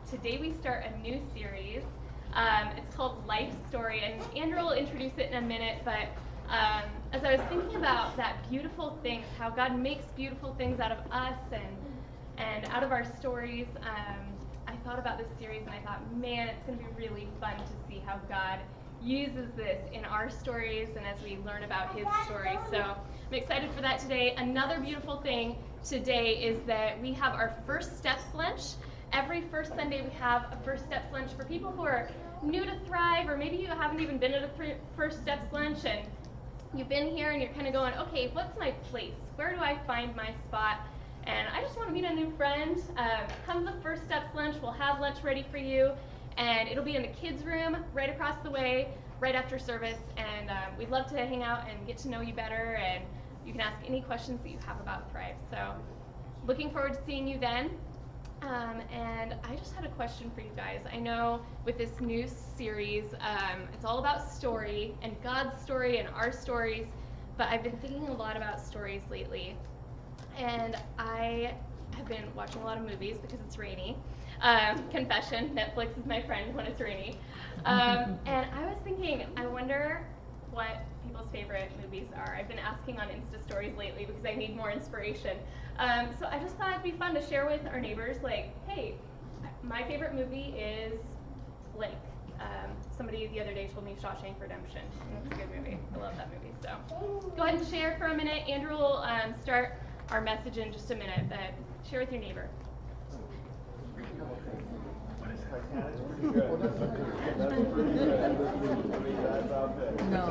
today we start a new series. It's called Life Story, and Andrew will introduce it in a minute, but as I was thinking about that beautiful things, how God makes beautiful things out of us and out of our stories, I thought about this series and I thought, man, it's going to be really fun to see how God uses this in our stories and as we learn about his story. So I'm excited for that today. Another beautiful thing today is that we have our First Steps lunch. Every first Sunday we have a First Steps lunch for people who are new to Thrive, or maybe you haven't even been at a First Steps lunch and you've been here and you're kind of going, okay, what's my place? Where do I find my spot? And I just want to meet a new friend. Come to the First Steps lunch. We'll have lunch ready for you. And it'll be in the kids' room right across the way, right after service. And we'd love to hang out and get to know you better. And you can ask any questions that you have about Thrive. So looking forward to seeing you then. And I just had a question for you guys. I know with this new series, it's all about story and God's story and our stories. But I've been thinking a lot about stories lately. And I have been watching a lot of movies because it's rainy. Confession, Netflix is my friend when it's rainy. And I was thinking, I wonder what people's favorite movies are. I've been asking on Insta stories lately because I need more inspiration. So I just thought it'd be fun to share with our neighbors, like, hey, my favorite movie is blank. Somebody the other day told me Shawshank Redemption. It's a good movie. I love that movie. So go ahead and share for a minute. Andrew will start our message in just a minute, but share with your neighbor. No.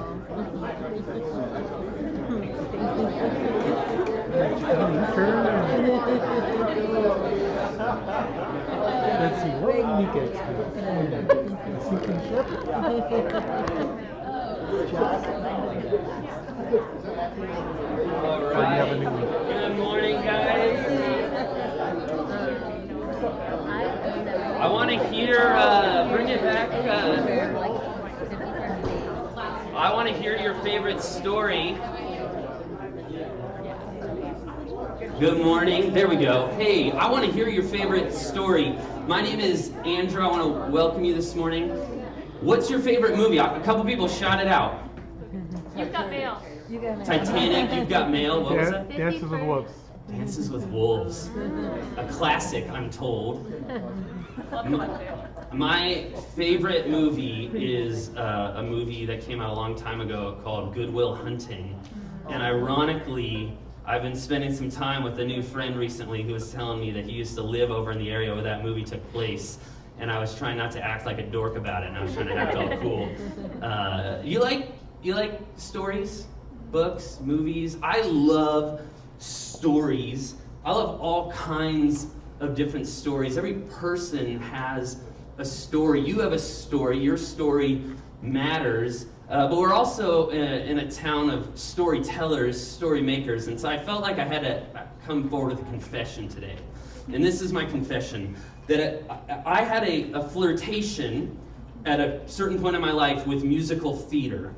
Let's see, what would we get to? A sinking ship? All right. Good morning, guys. I want to hear, bring it back. I want to hear your favorite story. Good morning. There we go. Hey, I want to hear your favorite story. My name is Andrew. I want to welcome you this morning. What's your favorite movie? A couple people shot it out. You've Got Mail. Titanic, You've Got Mail. What was that? Dances with Wolves. Dances with Wolves. A classic, I'm told. My favorite movie is a movie that came out a long time ago called Good Will Hunting. And ironically, I've been spending some time with a new friend recently who was telling me that he used to live over in the area where that movie took place. And I was trying not to act like a dork about it, and I was trying to act all cool. You like stories, books, movies? I love stories. I love all kinds of different stories. Every person has a story. You have a story. Your story matters. But we're also in a town of storytellers, story makers, and so I felt like I had to come forward with a confession today. And this is my confession, that I had a flirtation at a certain point in my life with musical theater.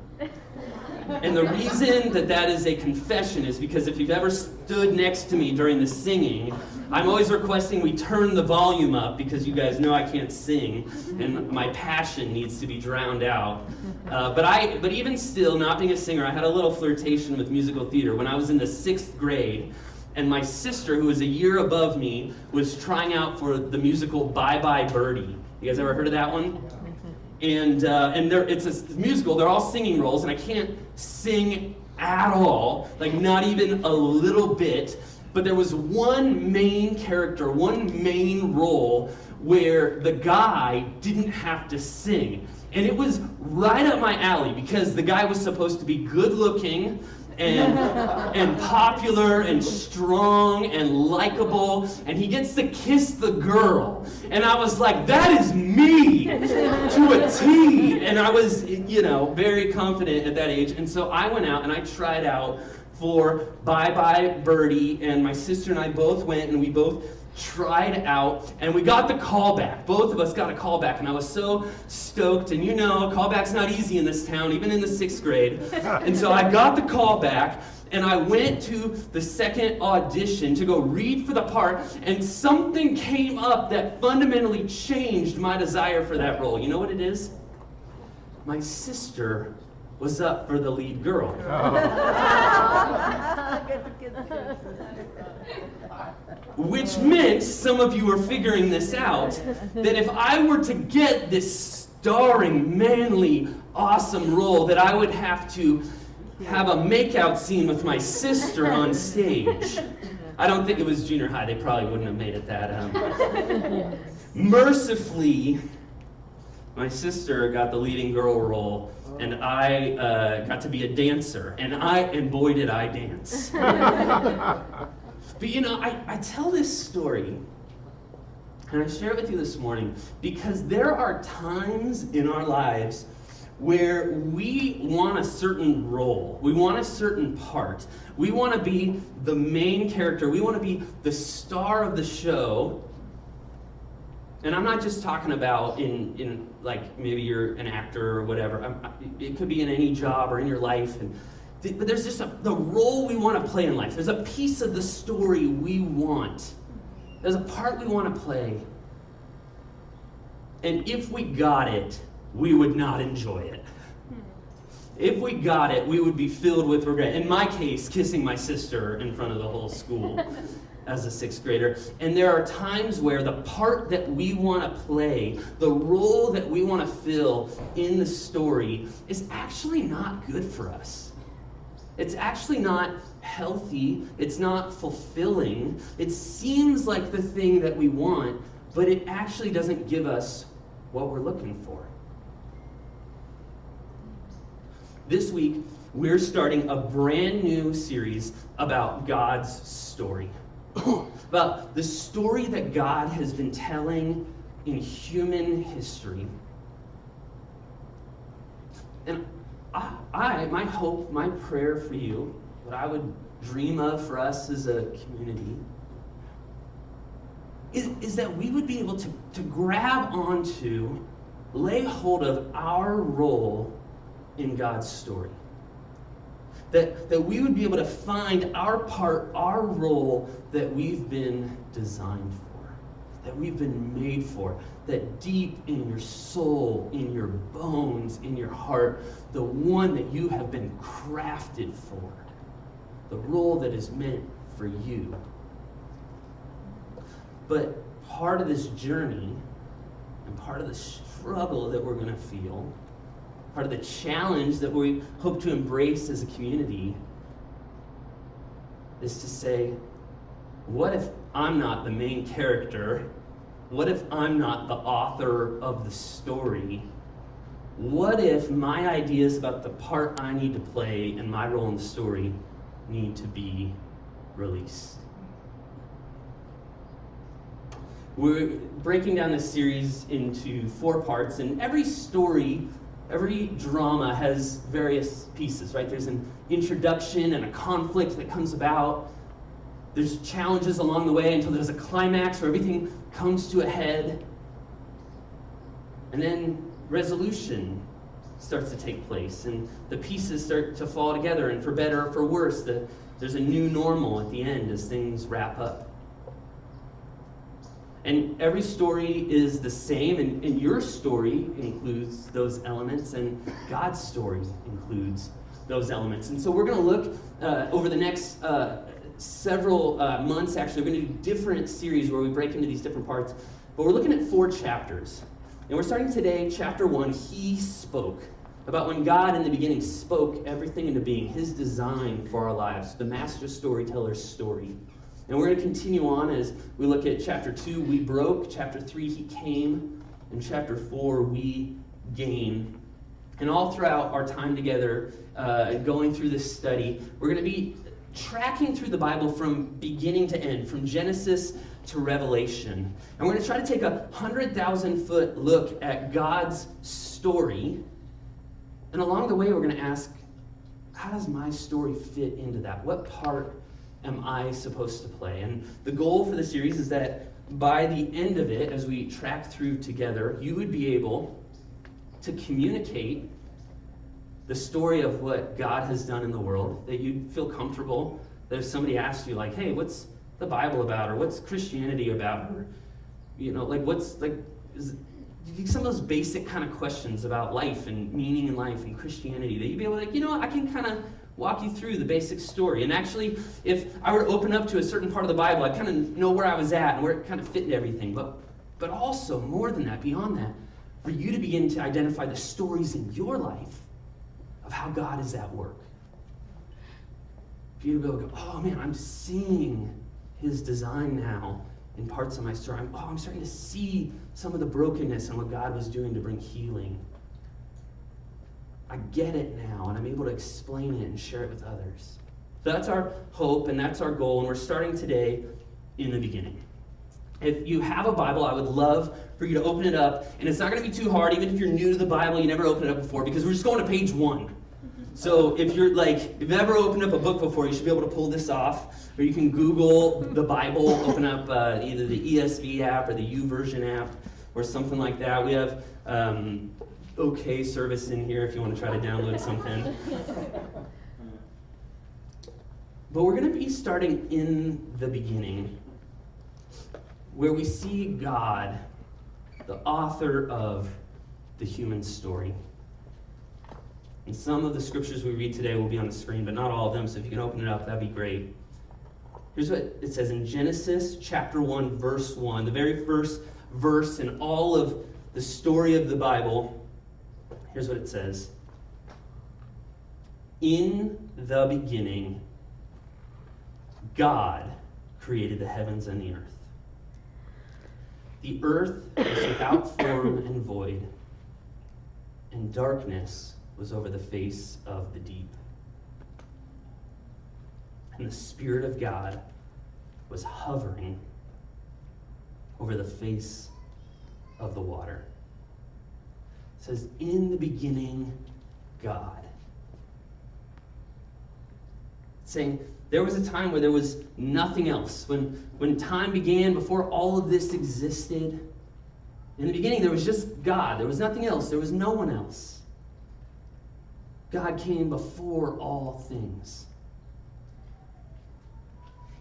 And the reason that is a confession is because if you've ever stood next to me during the singing, I'm always requesting we turn the volume up because you guys know I can't sing and my passion needs to be drowned out. But even still, not being a singer, I had a little flirtation with musical theater when I was in the 6th grade. And my sister, who was a year above me, was trying out for the musical Bye Bye Birdie. You guys ever heard of that one? And it's a musical, they're all singing roles, and I can't sing at all, like not even a little bit, but there was one main character, one main role where the guy didn't have to sing. And it was right up my alley because the guy was supposed to be good looking, and popular and strong and likable, and he gets to kiss the girl. And I was like, that is me to a T. And I was, very confident at that age. And so I went out and I tried out for Bye Bye Birdie, and my sister and I both went and we both tried out, and we got the call back. Both of us got a call back, and I was so stoked. And callback's not easy in this town, even in the 6th grade. And so I got the call back, And I went to the second audition to go read for the part, and something came up that fundamentally changed my desire for that role. You know what it is? My sister was up for the lead girl. Which meant, some of you are figuring this out, that if I were to get this starring, manly, awesome role, that I would have to have a makeout scene with my sister on stage. I don't think it was junior high. They probably wouldn't have made it that. Mercifully, my sister got the leading girl role, and I got to be a dancer, and boy did I dance. But you know, I tell this story, and I share it with you this morning, because there are times in our lives where we want a certain role, we want a certain part, we want to be the main character, we want to be the star of the show. And I'm not just talking about in like maybe you're an actor or whatever. It could be in any job or in your life. But there's just the role we want to play in life. There's a piece of the story we want. There's a part we want to play. And if we got it, we would not enjoy it. If we got it, we would be filled with regret. In my case, kissing my sister in front of the whole school as a sixth grader. And there are times where the part that we want to play, the role that we want to fill in the story, is actually not good for us. It's actually not healthy. It's not fulfilling. It seems like the thing that we want, but it actually doesn't give us what we're looking for. This week, we're starting a brand new series about God's story. About the story that God has been telling in human history. And my hope, my prayer for you, what I would dream of for us as a community, is that we would be able to grab onto, lay hold of our role in God's story. That we would be able to find our part, our role that we've been designed for, that we've been made for, that deep in your soul, in your bones, in your heart, the one that you have been crafted for, the role that is meant for you. But part of this journey, and part of the struggle that we're going to feel, part of the challenge that we hope to embrace as a community, is to say, what if I'm not the main character? What if I'm not the author of the story? What if my ideas about the part I need to play and my role in the story need to be released? We're breaking down this series into 4 parts, and every story, every drama has various pieces, right? There's an introduction and a conflict that comes about. There's challenges along the way until there's a climax where everything comes to a head. And then resolution starts to take place, and the pieces start to fall together, and for better or for worse, there's a new normal at the end as things wrap up. And every story is the same, and your story includes those elements, and God's story includes those elements. And so we're going to look over the next several months, actually. We're going to do different series where we break into these different parts. But we're looking at 4 chapters. And we're starting today, chapter 1, He Spoke. About when God in the beginning spoke everything into being, His design for our lives, the master storyteller's story. And we're going to continue on as we look at chapter 2, We Broke, chapter 3, He Came, and chapter 4, We Gain. And all throughout our time together, going through this study, we're going to be tracking through the Bible from beginning to end, from Genesis to Revelation. And we're going to try to take 100,000-foot look at God's story. And along the way, we're going to ask, how does my story fit into that? What part am I supposed to play? And the goal for the series is that by the end of it, as we track through together, you would be able to communicate the story of what God has done in the world, that you'd feel comfortable that if somebody asked you, like, hey, what's the Bible about, or what's Christianity about, or, you know, like, what's, like, some of those basic kind of questions about life and meaning in life and Christianity, that you'd be able to, like, you know, I can kind of walk you through the basic story. And actually, if I were to open up to a certain part of the Bible, I kind of know where I was at and where it kind of fit into everything. But also, more than that, beyond that, for you to begin to identify the stories in your life of how God is at work. For you to be able to go, oh man, I'm seeing his design now in parts of my story. I'm starting to see some of the brokenness and what God was doing to bring healing. I get it now, and I'm able to explain it and share it with others. So that's our hope, and that's our goal, and we're starting today in the beginning. If you have a Bible, I would love for you to open it up, and it's not going to be too hard, even if you're new to the Bible, you never opened it up before, because we're just going to page 1. So if you've ever opened up a book before, you should be able to pull this off, or you can Google the Bible, open up either the ESV app or the YouVersion app, or something like that. We have OK service in here if you want to try to download something. But we're going to be starting in the beginning, where we see God, the author of the human story. And some of the scriptures we read today will be on the screen, but not all of them, so if you can open it up, that'd be great. Here's what it says in Genesis chapter 1, verse 1, the very first verse in all of the story of the Bible. Here's what it says. In the beginning, God created the heavens and the earth. The earth was without form and void, and darkness was over the face of the deep. And the Spirit of God was hovering over the face of the water. It says, in the beginning, God. It's saying, there was a time where there was nothing else. When time began, before all of this existed, in the beginning there was just God. There was nothing else. There was no one else. God came before all things.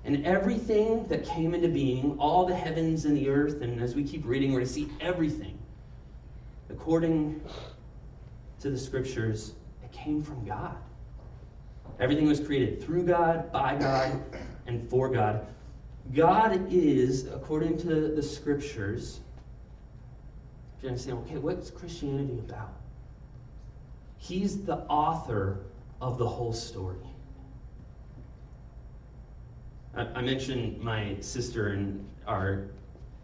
And everything that came into being, all the heavens and the earth, and as we keep reading, we're going to see everything, according to the scriptures, it came from God. Everything was created through God, by God, and for God. God is, according to the scriptures, if you understand, okay, what's Christianity about? He's the author of the whole story. I mentioned my sister and our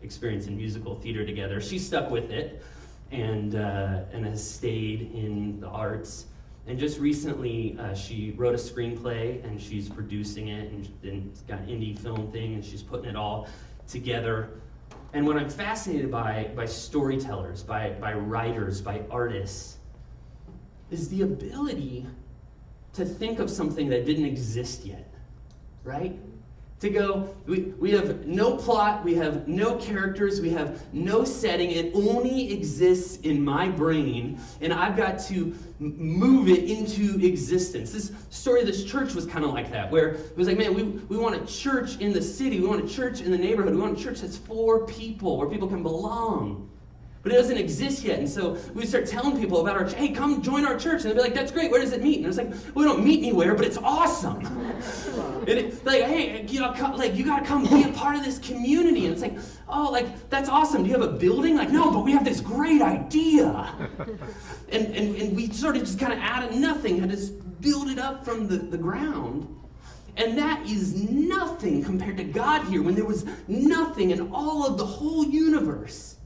experience in musical theater together. She stuck with it and has stayed in the arts. And just recently, she wrote a screenplay, and she's producing it, and it's got an indie film thing, and she's putting it all together. And what I'm fascinated by storytellers, by writers, by artists, is the ability to think of something that didn't exist yet, right? To go, we have no plot, we have no characters, we have no setting, it only exists in my brain, and I've got to move it into existence. This story of this church was kind of like that, where it was like, man, we want a church in the city, we want a church in the neighborhood, we want a church that's for people, where people can belong. But it doesn't exist yet, and so we start telling people about our church, hey, come join our church, and they'll be like, that's great, where does it meet? And it's like, we don't meet anywhere, but it's awesome. And it's like, hey, you gotta come be a part of this community. And it's like, oh, like, that's awesome. Do you have a building? Like, no, but we have this great idea. And we sort of just kind of out of nothing had to build it up from the ground. And that is nothing compared to God here, when there was nothing in all of the whole universe.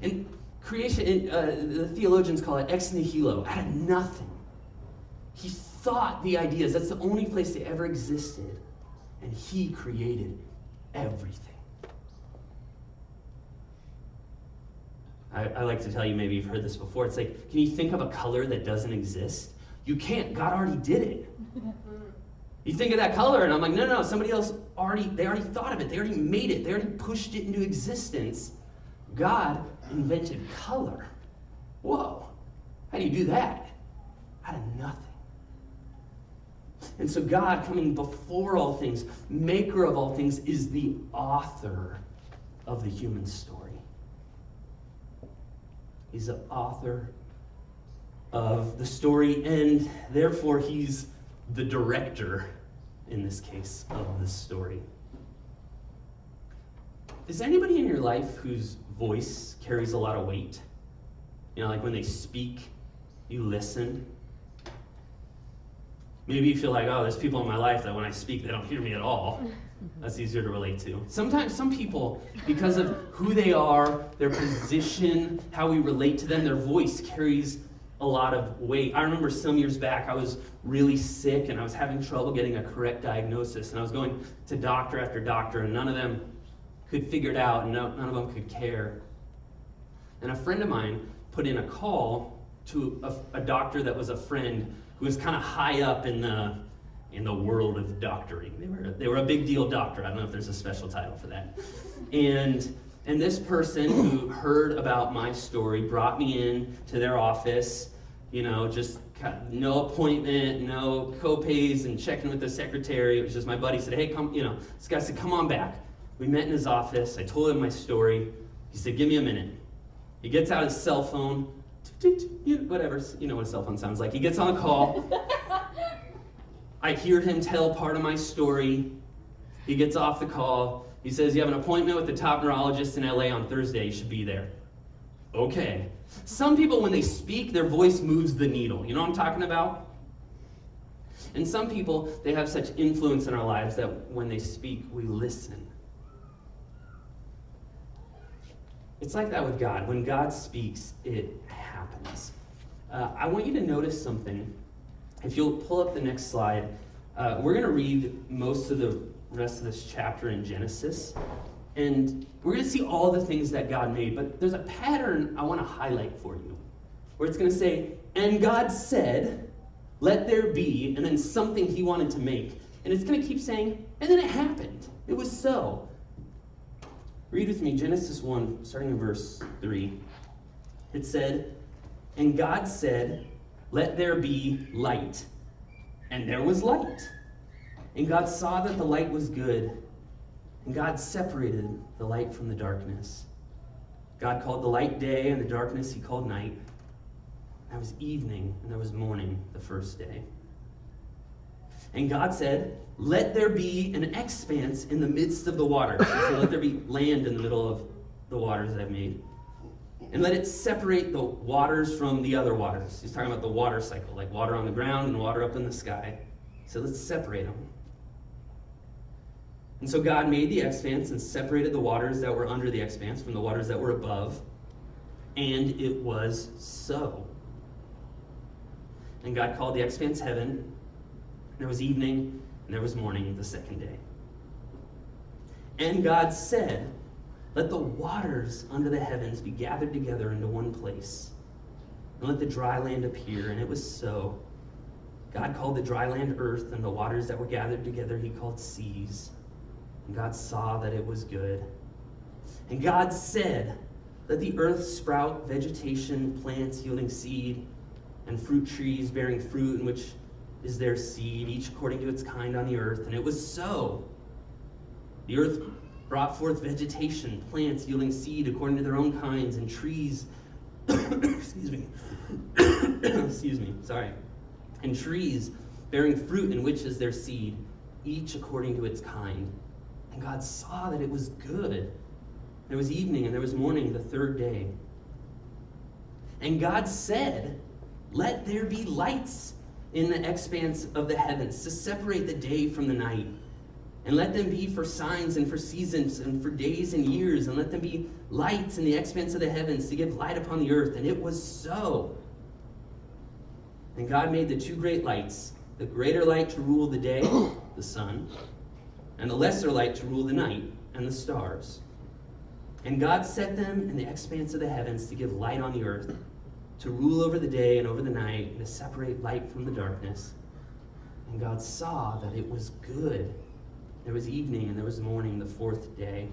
And creation, the theologians call it ex nihilo, out of nothing. He thought the ideas, that's the only place they ever existed, and he created everything. I like to tell you, maybe you've heard this before, it's like, can you think of a color that doesn't exist? You can't, God already did it. You think of that color, and I'm like, no, somebody else they already thought of it, they already made it, they already pushed it into existence. God invented color. Whoa, how do you do that? out of nothing. And so God, coming before all things, maker of all things, is the author of the human story. He's the author of the story, and therefore he's the director, in this case, of the story. Is anybody in your life whose voice carries a lot of weight? You know, like when they speak, you listen. Maybe you feel like, oh, there's people in my life that when I speak, they don't hear me at all. That's easier to relate to. Sometimes some people, because of who they are, their position, how we relate to them, their voice carries a lot of weight. I remember some years back, I was really sick and I was having trouble getting a correct diagnosis. And I was going to doctor after doctor, and none of them could figure it out, and none of them could care. And a friend of mine put in a call to a doctor that was a friend who was kind of high up in the world of doctoring. They were a big deal doctor. I don't know if there's a special title for that. And this person who heard about my story brought me in to their office, you know, just no appointment, no co-pays, and checking with the secretary. It was just my buddy said, hey, come, you know, this guy said, come on back. We met in his office. I told him my story. He said, give me a minute. He gets out his cell phone, whatever, you know what a cell phone sounds like. He gets on a call. I hear him tell part of my story. He gets off the call. He says, you have an appointment with the top neurologist in LA on Thursday. You should be there. Okay. Some people, when they speak, their voice moves the needle. You know what I'm talking about? And some people, they have such influence in our lives that when they speak, we listen. It's like that with God. When God speaks, it happens. I want you to notice something. If you'll pull up the next slide, we're going to read most of the rest of this chapter in Genesis. And we're going to see all the things that God made. But there's a pattern I want to highlight for you, where it's going to say, and God said, let there be, and then something he wanted to make. And it's going to keep saying, and then it happened. It was so. Read with me Genesis 1, starting in verse 3. It said, and God said, let there be light. And there was light. And God saw that the light was good. And God separated the light from the darkness. God called the light day, and the darkness he called night. There was evening, and there was morning the first day. And God said, let there be an expanse in the midst of the waters. So let there be land in the middle of the waters that I've made. And let it separate the waters from the other waters. He's talking about the water cycle, like water on the ground and water up in the sky. So let's separate them. And so God made the expanse and separated the waters that were under the expanse from the waters that were above. And it was so. And God called the expanse heaven. There was evening, and there was morning the second day. And God said, let the waters under the heavens be gathered together into one place, and let the dry land appear. And it was so. God called the dry land earth, and the waters that were gathered together he called seas. And God saw that it was good. And God said, let the earth sprout vegetation, plants yielding seed, and fruit trees bearing fruit, in which is their seed, each according to its kind on the earth. And it was so. The earth brought forth vegetation, plants yielding seed according to their own kinds, and trees, excuse me, and trees bearing fruit, in which is their seed, each according to its kind. And God saw that it was good. There was evening and there was morning the third day. And God said, let there be lights in the expanse of the heavens to separate the day from the night. And let them be for signs and for seasons and for days and years. And let them be lights in the expanse of the heavens to give light upon the earth. And it was so. And God made the two great lights, the greater light to rule the day, the sun, and the lesser light to rule the night, and the stars. And God set them in the expanse of the heavens to give light on the earth, to rule over the day and over the night, and to separate light from the darkness. And God saw that it was good. There was evening and there was morning the fourth day.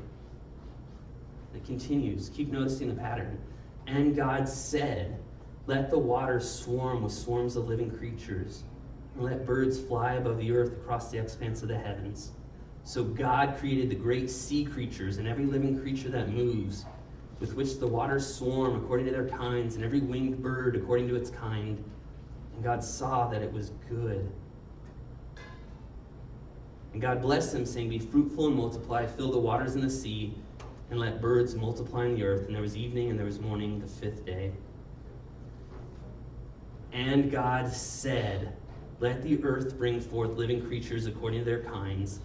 It continues. Keep noticing the pattern. And God said, Let the waters swarm with swarms of living creatures, and let birds fly above the earth across the expanse of the heavens. So God created the great sea creatures and every living creature that moves, with which the waters swarm according to their kinds, and every winged bird according to its kind. And God saw that it was good. And God blessed them, saying, Be fruitful and multiply, fill the waters in the sea, and let birds multiply in the earth. And there was evening and there was morning, the fifth day. And God said, Let the earth bring forth living creatures according to their kinds,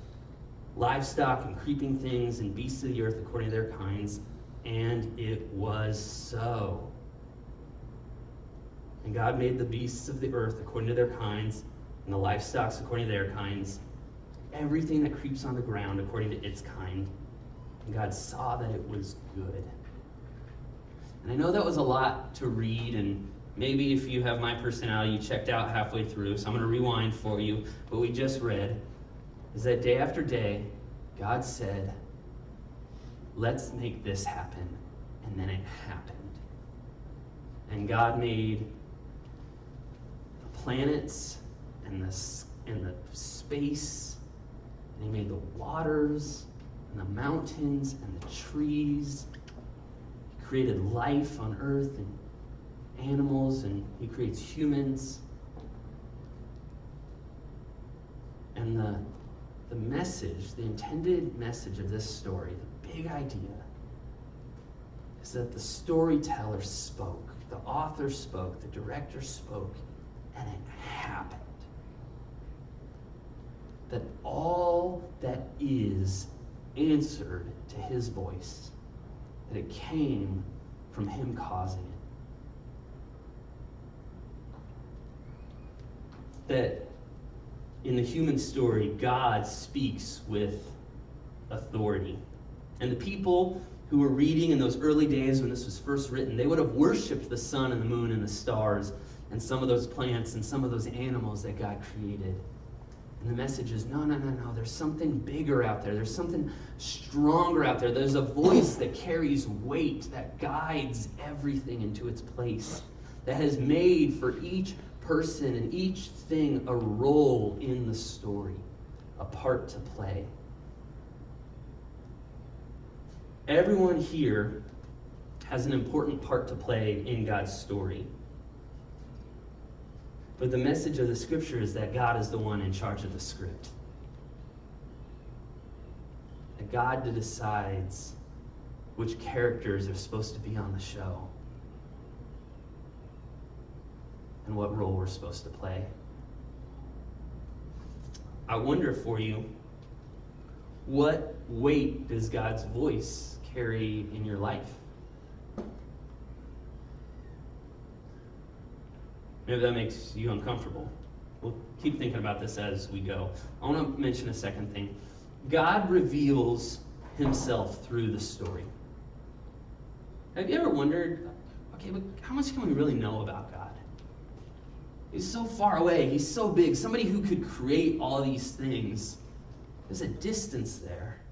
livestock and creeping things and beasts of the earth according to their kinds. And it was so. And God made the beasts of the earth according to their kinds, and the livestock according to their kinds, everything that creeps on the ground according to its kind. And God saw that it was good. And I know that was a lot to read, and maybe if you have my personality, you checked out halfway through, so I'm going to rewind for you. What we just read is that day after day, God said, let's make this happen. And then it happened. And God made the planets and the space, and he made the waters and the mountains and the trees. He created life on earth and animals, and he creates humans. And the message, the intended message of this story, the big idea, is that the storyteller spoke, the author spoke, the director spoke, and it happened. That all that is answered to his voice, that it came from him causing it. That in the human story, God speaks with authority. And the people who were reading in those early days when this was first written, they would have worshipped the sun and the moon and the stars and some of those plants and some of those animals that God created. And the message is, no, there's something bigger out there. There's something stronger out there. There's a voice that carries weight, that guides everything into its place, that has made for each person and each thing a role in the story, a part to play. Everyone here has an important part to play in God's story. But the message of the scripture is that God is the one in charge of the script. That God decides which characters are supposed to be on the show and what role we're supposed to play. I wonder for you, what weight does God's voice carry in your life? Maybe that makes you uncomfortable. We'll keep thinking about this as we go. I want to mention a second thing. God reveals himself through the story. Have you ever wondered, okay, but how much can we really know about God? He's so far away. He's so big. Somebody who could create all these things. There's a distance there.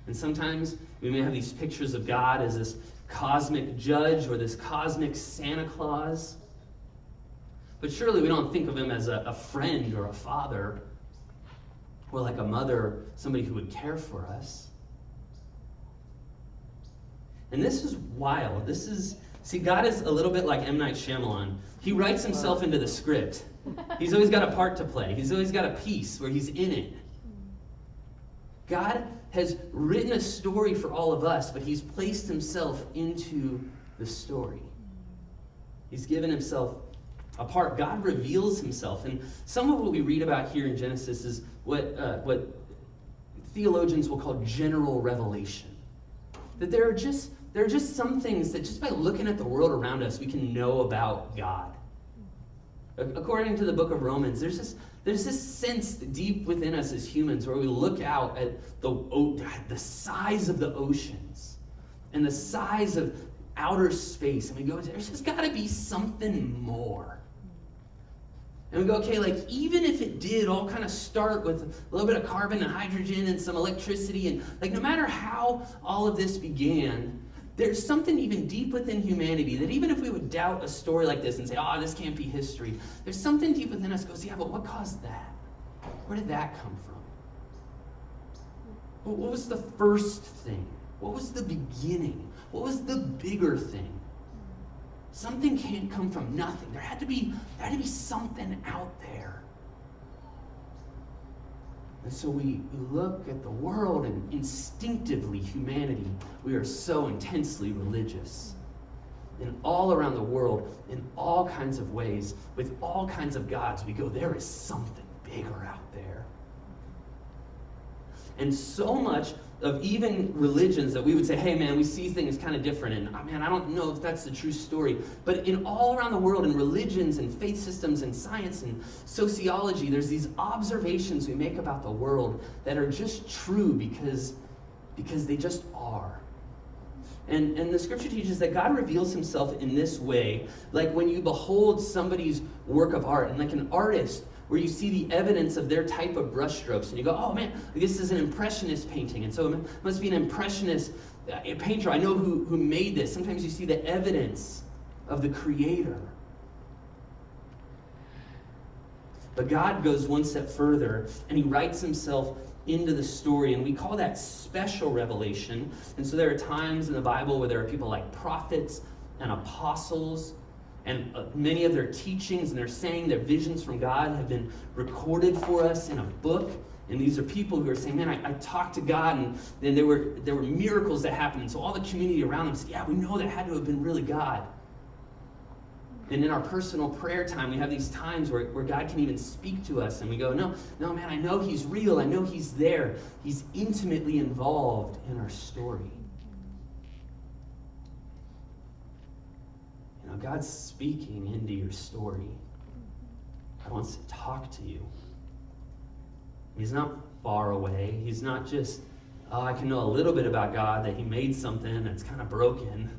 And sometimes we may have these pictures of God as this cosmic judge or this cosmic Santa Claus. But surely we don't think of him as a friend or a father or like a mother, somebody who would care for us. And this is wild. See, God is a little bit like M. Night Shyamalan. He writes himself into the script. He's always got a part to play. He's always got a piece where he's in it. God has written a story for all of us, but he's placed himself into the story. He's given himself a part. God reveals himself. And some of what we read about here in Genesis is what theologians will call general revelation. That there are just some things that just by looking at the world around us, we can know about God. According to the book of Romans, there's this sense deep within us as humans where we look out at the size of the oceans and the size of outer space, and we go, there's just got to be something more. And we go, okay, like even if it did all kind of start with a little bit of carbon and hydrogen and some electricity, and like no matter how all of this began, There's something even deep within humanity that even if we would doubt a story like this and say, oh, this can't be history, there's something deep within us that goes, yeah, but what caused that? Where did that come from? What was the first thing? What was the beginning? What was the bigger thing? Something can't come from nothing. There had to be something out there. And so we look at the world, and instinctively, humanity, we are so intensely religious. And all around the world, in all kinds of ways, with all kinds of gods, we go, there is something bigger out there. And so much of even religions that we would say, hey man, we see things kind of different, and man, I don't know if that's the true story. But in all around the world, in religions and faith systems and science and sociology, there's these observations we make about the world that are just true because they just are. And the scripture teaches that God reveals himself in this way, like when you behold somebody's work of art, and like an artist, where you see the evidence of their type of brushstrokes, and you go, oh man, this is an impressionist painting, and so it must be an impressionist painter. I know who made this. Sometimes you see the evidence of the creator. But God goes one step further, and he writes himself into the story, and we call that special revelation. And so there are times in the Bible where there are people like prophets and apostles, and many of their teachings and their saying, their visions from God have been recorded for us in a book. And these are people who are saying, man, I talked to God, and then there were miracles that happened. And so all the community around them said, yeah, we know that had to have been really God. And in our personal prayer time, we have these times where God can even speak to us, and we go, no, man, I know he's real. I know he's there. He's intimately involved in our story. You know, God's speaking into your story. God wants to talk to you. He's not far away. He's not just, oh, I can know a little bit about God, that he made something that's kind of broken.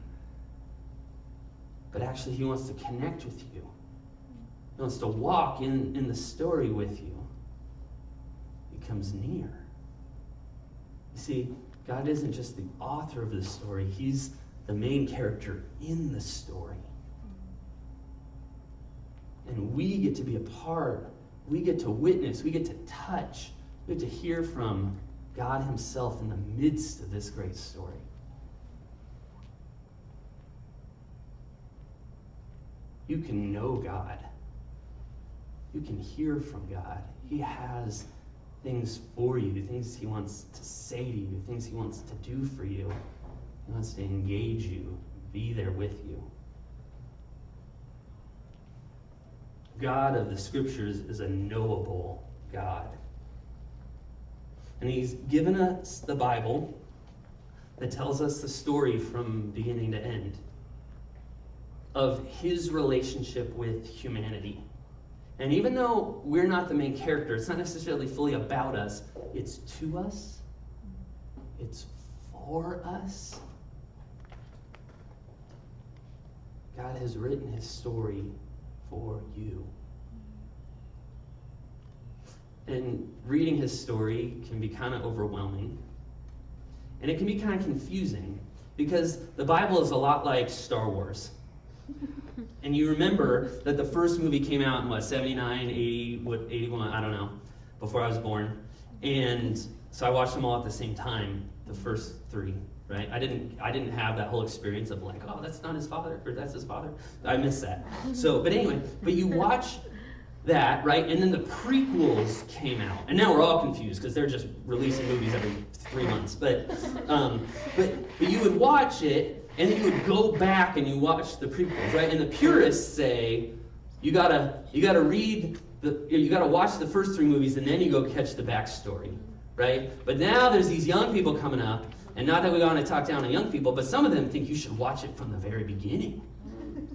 But actually, he wants to connect with you. He wants to walk in the story with you. He comes near. You see, God isn't just the author of the story. He's the main character in the story. And we get to be a part. We get to witness. We get to touch. We get to hear from God himself in the midst of this great story. You can know God. You can hear from God. He has things for you, things he wants to say to you, things he wants to do for you. He wants to engage you, be there with you. God of the scriptures is a knowable God. And he's given us the Bible that tells us the story from beginning to end of his relationship with humanity. And even though we're not the main character, it's not necessarily fully about us, it's to us, it's for us. God has written his story for you. And reading his story can be kind of overwhelming. And it can be kind of confusing, because the Bible is a lot like Star Wars. And you remember that the first movie came out in 79, 80, 81, I don't know, before I was born. And so I watched them all at the same time, the first three, right? I didn't have that whole experience of like, oh, that's not his father, or that's his father. I missed that. So, but anyway, but you watch that, right? And then the prequels came out. And now we're all confused because they're just releasing movies every 3 months. But you would watch it, and then you would go back and you watch the prequels, right? And the purists say you gotta watch the first 3 movies and then you go catch the backstory, right? But now there's these young people coming up, and not that we want to talk down on young people, but some of them think you should watch it from the very beginning.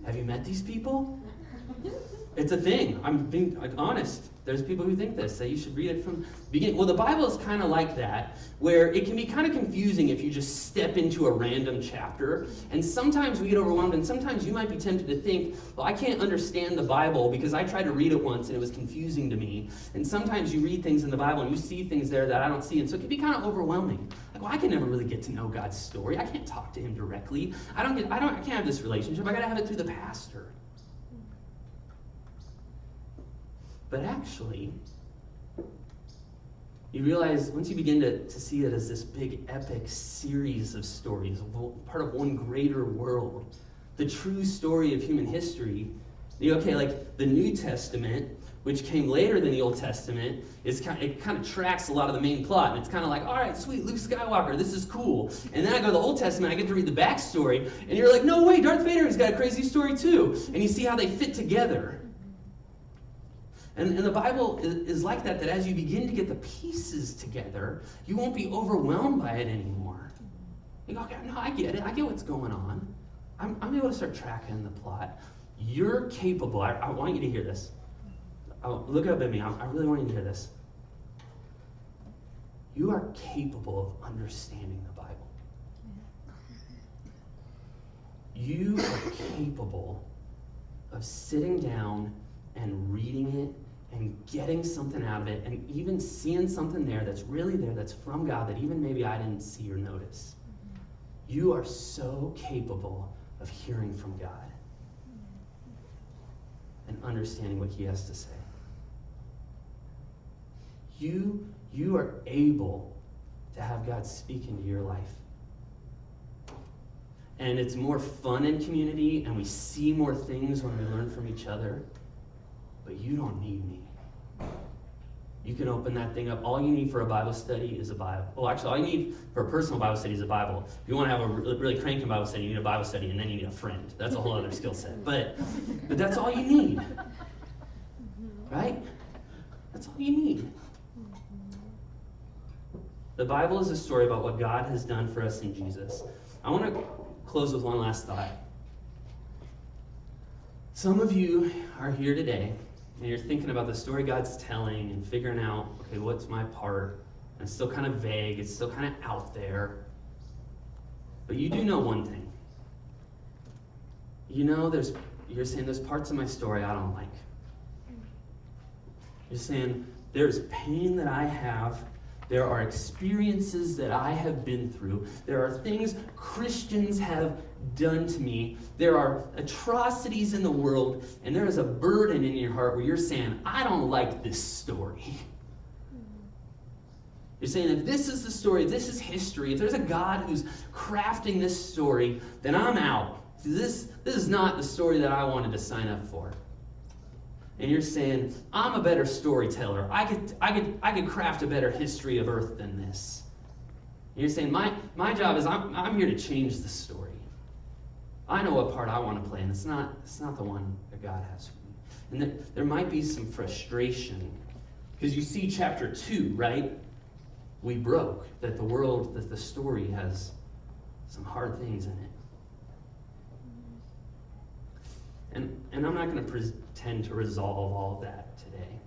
Have you met these people? It's a thing. I'm being honest. There's people who think this, that you should read it from the beginning. Well, the Bible is kind of like that, where it can be kind of confusing if you just step into a random chapter. And sometimes we get overwhelmed, and sometimes you might be tempted to think, well, I can't understand the Bible because I tried to read it once and it was confusing to me. And sometimes you read things in the Bible and you see things there that I don't see, and so it can be kind of overwhelming. Like, well, I can never really get to know God's story. I can't talk to him directly. I can't have this relationship. I gotta have it through the pastor. But actually, you realize once you begin to see it as this big epic series of stories, part of one greater world, the true story of human history, like the New Testament, which came later than the Old Testament, it kind of tracks a lot of the main plot. And it's kind of like, all right, sweet, Luke Skywalker, this is cool. And then I go to the Old Testament, I get to read the backstory, and you're like, no way, Darth Vader's got a crazy story too. And you see how they fit together. And the Bible is like that as you begin to get the pieces together, you won't be overwhelmed by it anymore. You go, okay, no, I get it. I get what's going on. I'm able to start tracking the plot. You're capable. I want you to hear this. Look up at me. I really want you to hear this. You are capable of understanding the Bible. You are capable of sitting down and reading it and getting something out of it and even seeing something there that's really there, that's from God, that even maybe I didn't see or notice. You are so capable of hearing from God and understanding what he has to say. You are able to have God speak into your life. And it's more fun in community, and we see more things when we learn from each other. But you don't need me. You can open that thing up. All you need for a Bible study is a Bible. Well, actually, all you need for a personal Bible study is a Bible. If you want to have a really cranking Bible study, you need a Bible study, and then you need a friend. That's a whole other skill set. But that's all you need. Right? That's all you need. The Bible is a story about what God has done for us in Jesus. I want to close with one last thought. Some of you are here today, and you're thinking about the story God's telling and figuring out, okay, what's my part? And it's still kind of vague. It's still kind of out there. But you do know one thing. You know, you're saying there's parts of my story I don't like. You're saying there's pain that I have. There are experiences that I have been through. There are things Christians have done to me. There are atrocities in the world, and there is a burden in your heart where you're saying, I don't like this story. You're saying, if this is the story, if this is history, if there's a God who's crafting this story, then I'm out. This is not the story that I wanted to sign up for. And you're saying, I'm a better storyteller. I could craft a better history of Earth than this. And you're saying, my job is I'm here to change the story. I know what part I want to play, and it's not the one that God has for me. And there might be some frustration, because you see chapter 2, right? We broke, that the story has some hard things in it. And I'm not going to pretend to resolve all of that today.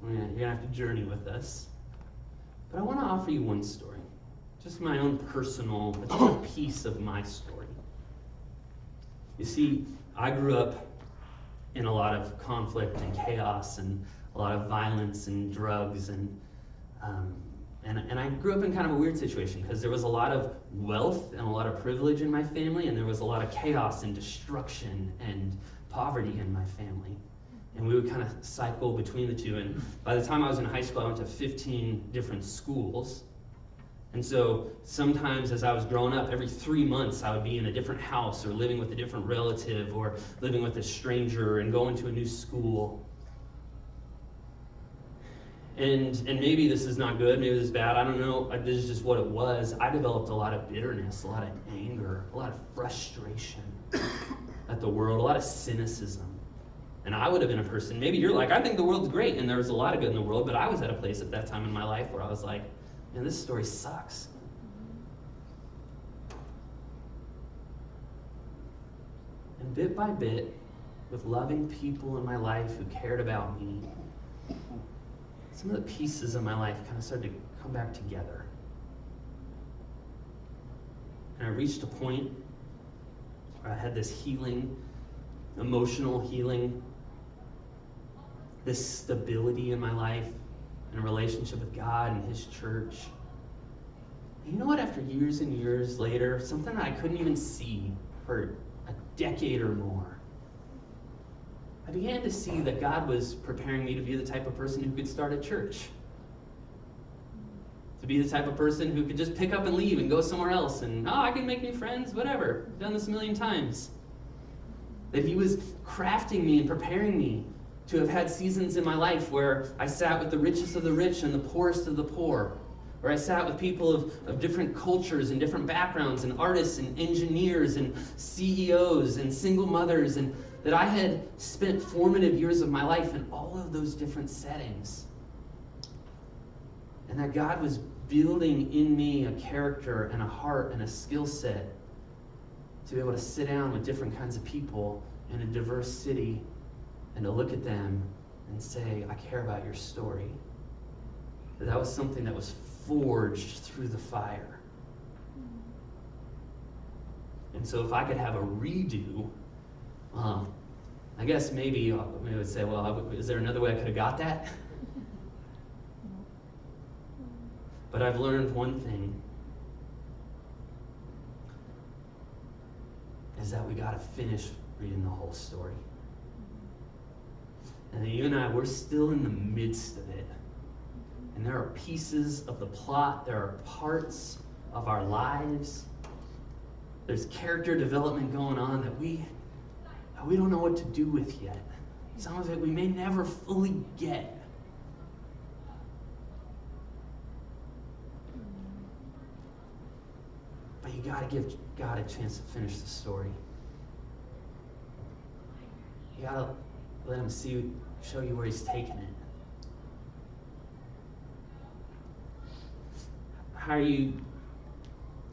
You're going to have to journey with us. But I want to offer you one story. Just my own personal, just a piece of my story. You see, I grew up in a lot of conflict and chaos and a lot of violence and drugs and I grew up in kind of a weird situation because there was a lot of wealth and a lot of privilege in my family, and there was a lot of chaos and destruction and poverty in my family. And we would kind of cycle between the two. And by the time I was in high school, I went to 15 different schools. And so sometimes as I was growing up, every 3 months I would be in a different house or living with a different relative or living with a stranger and going to a new school. And maybe this is not good, maybe this is bad, I don't know, this is just what it was. I developed a lot of bitterness, a lot of anger, a lot of frustration at the world, a lot of cynicism. And I would have been a person, maybe you're like, I think the world's great, and there's a lot of good in the world, but I was at a place at that time in my life where I was like, man, this story sucks. And bit by bit, with loving people in my life who cared about me, some of the pieces of my life kind of started to come back together. And I reached a point where I had this healing, emotional healing, this stability in my life, in a relationship with God and His church. You know what? After years and years later, something that I couldn't even see for a decade or more, I began to see that God was preparing me to be the type of person who could start a church. To be the type of person who could just pick up and leave and go somewhere else and, I can make new friends, whatever. I've done this a million times. That he was crafting me and preparing me to have had seasons in my life where I sat with the richest of the rich and the poorest of the poor. Where I sat with people of different cultures and different backgrounds, and artists and engineers and CEOs and single mothers, and that I had spent formative years of my life in all of those different settings. And that God was building in me a character and a heart and a skill set to be able to sit down with different kinds of people in a diverse city and to look at them and say, I care about your story. That was something that was forged through the fire. And so if I could have a redo, I guess maybe we would say, well, is there another way I could have got that? But I've learned one thing, is that we got to finish reading the whole story. And then you and I, we're still in the midst of it. And there are pieces of the plot, there are parts of our lives, there's character development going on that we don't know what to do with yet. Some of it we may never fully get. But you got to give God a chance to finish the story. You got to let him show you where he's taking it. How are you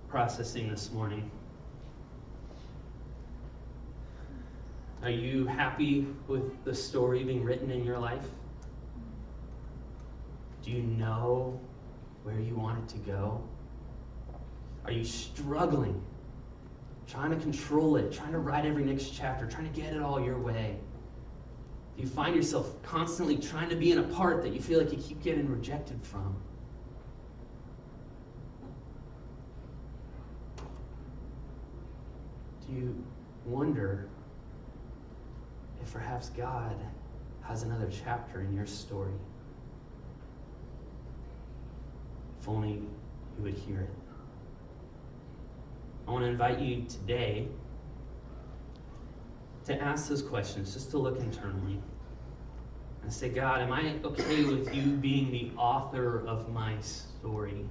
processing this morning? Are you happy with the story being written in your life? Do you know where you want it to go? Are you struggling, trying to control it, trying to write every next chapter, trying to get it all your way? Do you find yourself constantly trying to be in a part that you feel like you keep getting rejected from? Do you wonder if perhaps God has another chapter in your story? If only you would hear it. I want to invite you today to ask those questions, just to look internally and say, God, am I okay with you being the author of my story?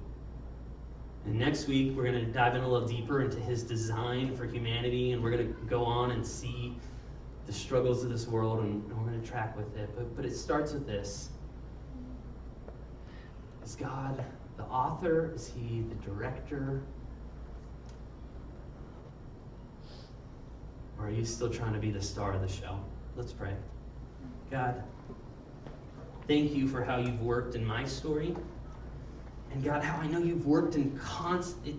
And next week, we're going to dive in a little deeper into his design for humanity, and we're going to go on and see the struggles of this world, and we're going to track with it. But it starts with this. Is God the author? Is he the director? Or are you still trying to be the star of the show? Let's pray. God, thank you for how you've worked in my story. And God, how I know you've worked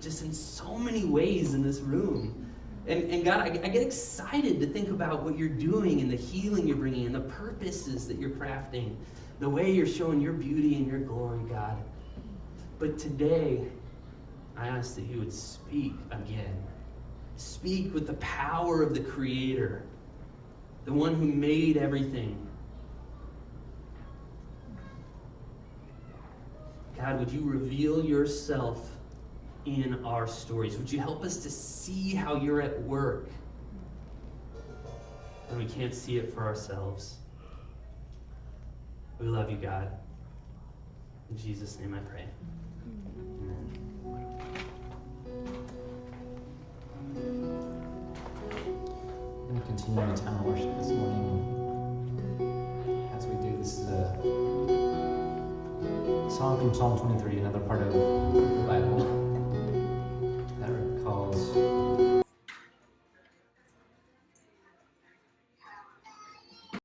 just in so many ways in this room. And God, I get excited to think about what you're doing and the healing you're bringing and the purposes that you're crafting, the way you're showing your beauty and your glory, God. But today, I ask that you would speak again. Speak with the power of the Creator, the one who made everything. God, would you reveal yourself in our stories? Would you help us to see how you're at work when we can't see it for ourselves? We love you, God. In Jesus' name I pray. Amen. We're going to continue in time of worship this morning. As we do, this is a song from Psalm 23, another part of the Bible that recalls